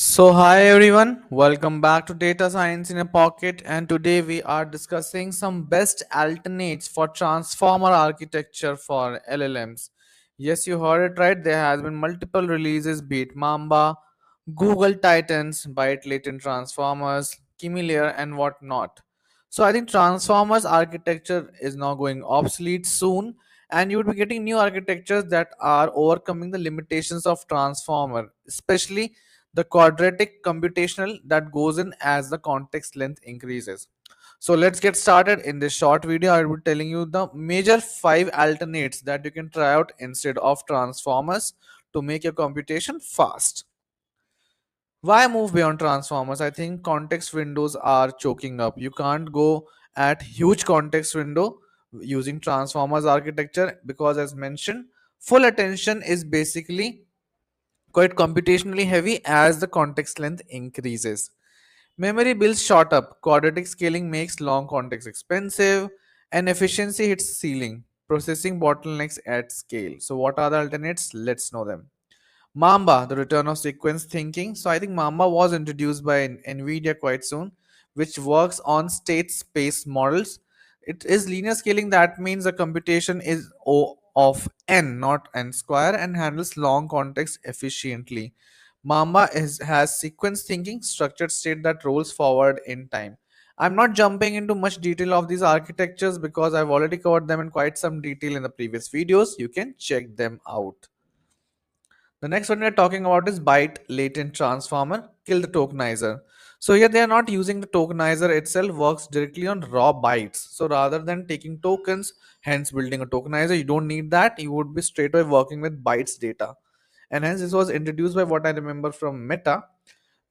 Hi everyone, welcome back to Data Science in a Pocket, and today we are discussing some best alternates for transformer architecture for LLMs. Yes, you heard it right. There has been multiple releases, be it Mamba, Google Titans, Byte Latent Transformers, Kimi layer, and whatnot. So I think transformers architecture is now going obsolete soon, and you would be getting new architectures that are overcoming the limitations of transformer, especially the quadratic computational that goes in as the context length increases. So let's get started. In this short video, I will be telling you the major 5 alternates that you can try out instead of transformers to make your computation fast. Why move beyond transformers? I think context windows are choking up. You can't go at huge context window using transformers architecture because, as mentioned, full attention is basically quite computationally heavy as the context length increases. Memory bills shot up, quadratic scaling makes long context expensive, and efficiency hits ceiling, processing bottlenecks at scale. So, what are the alternates? Let's know them. Mamba, the return of sequence thinking. So I think Mamba was introduced by NVIDIA quite soon, which works on state space models. It is linear scaling. That means the computation is O of n, not n square, and handles long context efficiently. Mamba has sequence thinking, structured state that rolls forward in time. I'm not jumping into much detail of these architectures because I've already covered them in quite some detail in the previous videos. You can check them out. The next one we are talking about is Byte Latent Transformer, Kill the Tokenizer. So here they are not using the tokenizer itself, works directly on raw bytes. So rather than taking tokens, hence building a tokenizer, you don't need that. You would be straight away working with bytes data. And hence this was introduced by what I remember from Meta,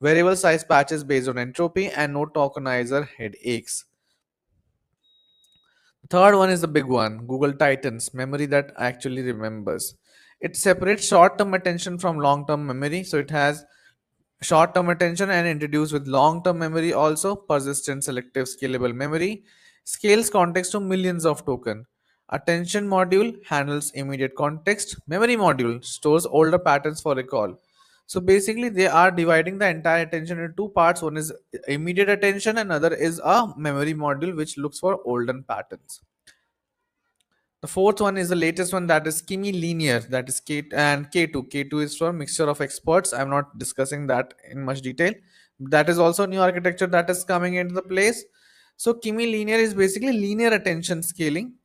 variable size patches based on entropy and no tokenizer headaches. Third one is the big one, Google Titans, memory that actually remembers. It separates short-term attention from long-term memory, so it has short-term attention and introduced with long-term memory also, persistent, selective, scalable memory, scales context to millions of token. Attention module handles immediate context. Memory module stores older patterns for recall. So basically, they are dividing the entire attention into two parts. One is immediate attention, and another is a memory module which looks for olden patterns. The fourth one is the latest one, that is Kimi linear, that is K and K2. K2 is for mixture of experts. I'm not discussing that in much detail. That is also new architecture that is coming into the place. So Kimi linear is basically linear attention scaling.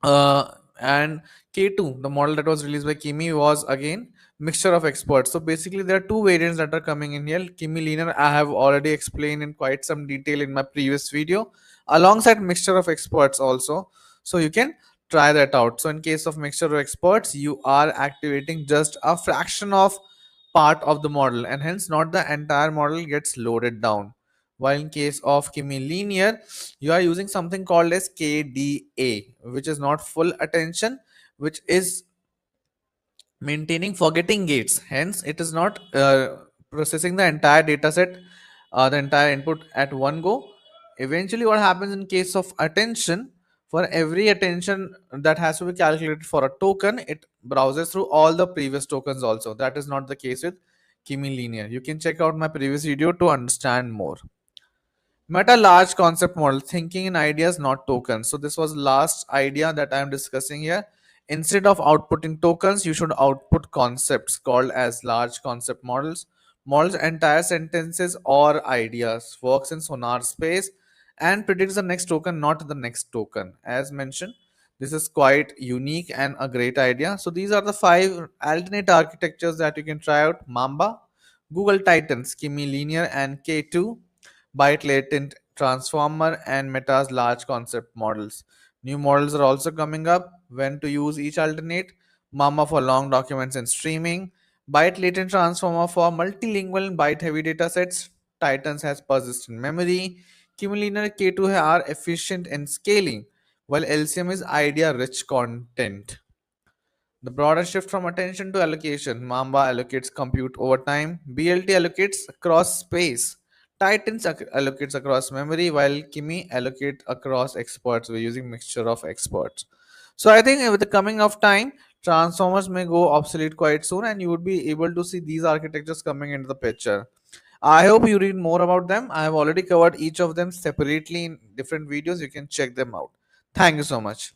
And K2, the model that was released by Kimi, was again mixture of experts. So basically, there are two variants that are coming in here. Kimi linear, I have already explained in quite some detail in my previous video, alongside mixture of experts also. So you can try that out. So in case of mixture of experts, you are activating just a fraction of part of the model, and hence not the entire model gets loaded down. While in case of Kimi linear, you are using something called as KDA, which is not full attention, which is maintaining forgetting gates. Hence, it is not processing the entire data set, the entire input at one go. Eventually, what happens in case of attention, for every attention that has to be calculated for a token, it browses through all the previous tokens also. That is not the case with Kimi linear. You can check out my previous video to understand more. Meta large concept model, thinking in ideas, not tokens. So this was last idea that I am discussing here. Instead of outputting tokens, you should output concepts called as large concept models. Models entire sentences or ideas, works in sonar space, and predicts the next token, not the next token. As mentioned, this is quite unique and a great idea. So these are the 5 alternate architectures that you can try out: Mamba, Google Titans, Kimi Linear, and K2, Byte Latent Transformer, and Meta's large concept models. New models are also coming up. When to use each alternate: Mamba for long documents and streaming, Byte Latent Transformer for multilingual and byte heavy datasets. Titans has persistent memory. Cumuliner K2 are efficient in scaling, while LCM is idea rich content. The broader shift from attention to allocation: Mamba allocates compute over time, BLT allocates across space, Titans allocates across memory, while Kimi allocates across experts. We're using mixture of experts. So I think with the coming of time, transformers may go obsolete quite soon, and you would be able to see these architectures coming into the picture. I hope you read more about them. I have already covered each of them separately in different videos. You can check them out. Thank you so much.